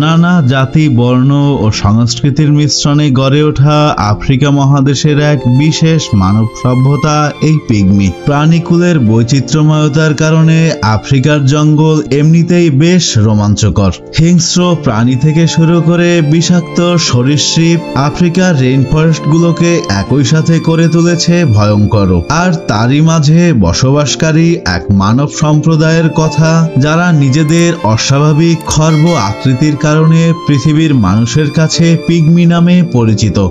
নানা জাতি, বর্ণ ও সংস্কৃতির মিশ্রণে গড়ে ওঠা আফ্রিকা মহাদেশের এক বিশেষ মানব সভ্যতা এই পিগমি। প্রাণীকুলের বৈচিত্র্যময়তার কারণে আফ্রিকার জঙ্গল এমনিতেই বেশ রোমাঞ্চকর। হিংস্র প্রাণী থেকে শুরু করে বিষাক্ত সরীসৃপ আফ্রিকার রেইনফরেস্টগুলোকে একই সাথে করে তুলেছে ভয়ঙ্কর। আর তারই মাঝে বসবাসকারী এক মানব সম্প্রদায়ের কথা, যারা নিজেদের অস্বাভাবিক খর্ব আকৃতির কারণে পৃথিবীর মানুষের কাছে পিগমি নামে পরিচিত।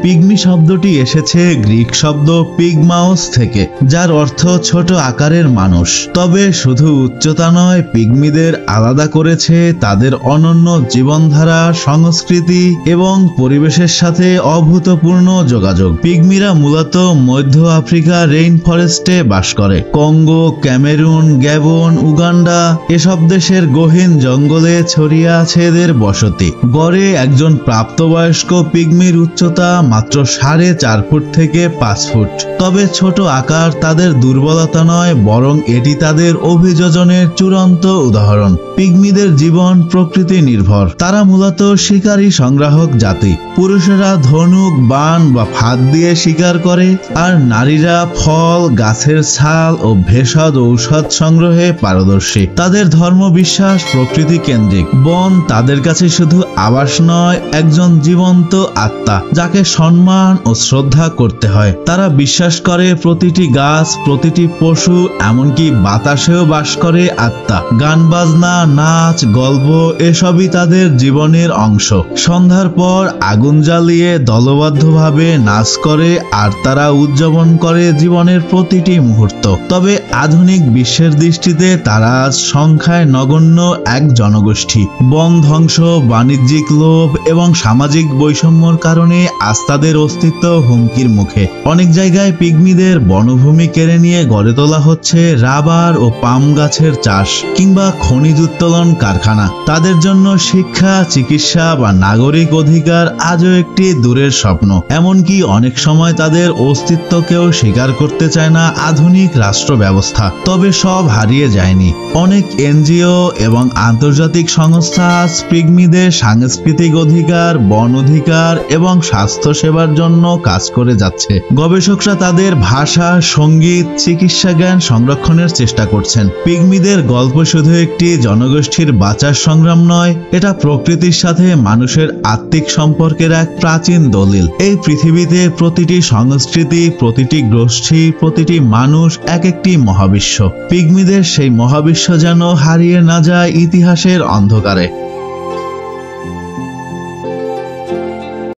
পিগমি শব্দটি এসেছে গ্রিক শব্দ পিগমাওস থেকে, যার অর্থ ছোট আকারের মানুষ। তবে শুধু উচ্চতা নয়, পিগমিদের আলাদা করেছে তাদের অনন্য জীবনধারা, সংস্কৃতি এবং পরিবেশের সাথে অভূতপূর্ণ যোগাযোগ। পিগমিরা মূলত মধ্য আফ্রিকা রেইন ফরেস্টে বাস করে। কঙ্গো, ক্যামেরুন, গ্যাবন, উগান্ডা এসব দেশের গহীন জঙ্গলে ছড়িয়ে আছে এদের বসতি। গড়ে একজন প্রাপ্তবয়স্ক পিগমির উচ্চতা মাত্র 4.5 ফুট থেকে 5 ফুট। তবে ছোট আকার তাদের দুর্বলতা নয়, বরং এটি তাদের অভিযোজনের চূড়ান্ত উদাহরণ। পিগমিদের জীবন প্রকৃতি নির্ভর। তারা মূলত শিকারী সংগ্রাহক জাতি। পুরুষেরা ধনুক, বাণ বা ফাঁদ দিয়ে শিকার করে, আর নারীরা ফল, গাছের ছাল ও ভেষজ ঔষধ সংগ্রহে পারদর্শী। তাদের ধর্মবিশ্বাস প্রকৃতি কেন্দ্রিক। বন তাদের কাছে শুধু আবাস নয়, একজন জীবন্ত আত্মা যাকে সম্মান ও শ্রদ্ধা করতে হয়। তারা বিশ্বাস করে প্রতিটি গাছ, প্রতিটি পশু, এমনকি বাতাসেও বাস করে আত্মা। গান বাজনা, নাচ, গল্প এসবই তাদের জীবনের অংশ। সন্ধ্যার পর আগুন জ্বালিয়ে দলবদ্ধভাবে নাচ করে, আর তারা উদযাপন করে জীবনের প্রতিটি মুহূর্ত। তবে আধুনিক বিশ্বের দৃষ্টিতে তারা আজ সংখ্যায় নগণ্য এক জনগোষ্ঠী। বন ধ্বংস, বাণিজ্যিক লোভ এবং সামাজিক বৈষম্যর কারণে আজ তাদের অস্তিত্ব হুমকির মুখে। অনেক জায়গায় পিগমিদের বনভূমি কেড়ে নিয়ে গড়ে তোলা হচ্ছে রাবার ও পাম গাছের চাষ কিংবা খনিজ উত্তোলন কারখানা। তাদের জন্য শিক্ষা, চিকিৎসা বা নাগরিক অধিকার আজও একটি দূরের স্বপ্ন। এমনকি অনেক সময় তাদের অস্তিত্বকেও স্বীকার করতে চায় না আধুনিক রাষ্ট্র ব্যবস্থা। তবে সব হারিয়ে যায়নি। অনেক এনজিও এবং আন্তর্জাতিক সংস্থা আজ পিগমিদের সাংস্কৃতিক অধিকার, বন অধিকার এবং স্বাস্থ্য সেবার জন্য কাজ করে যাচ্ছে। গবেষকরা তাদের ভাষা, সঙ্গীত, চিকিৎসা জ্ঞান সংরক্ষণের চেষ্টা করছেন। পিগমিদের গল্প শুধু একটি জনগোষ্ঠীর বাঁচার সংগ্রাম নয়, এটা প্রকৃতির সাথে মানুষের আত্মিক সম্পর্কের এক প্রাচীন দলিল। এই পৃথিবীতে প্রতিটি সংস্কৃতি, প্রতিটি গোষ্ঠী, প্রতিটি মানুষ এক একটি মহাবিশ্ব। পিগমিদের সেই মহাবিশ্ব যেন হারিয়ে না যায় ইতিহাসের অন্ধকারে।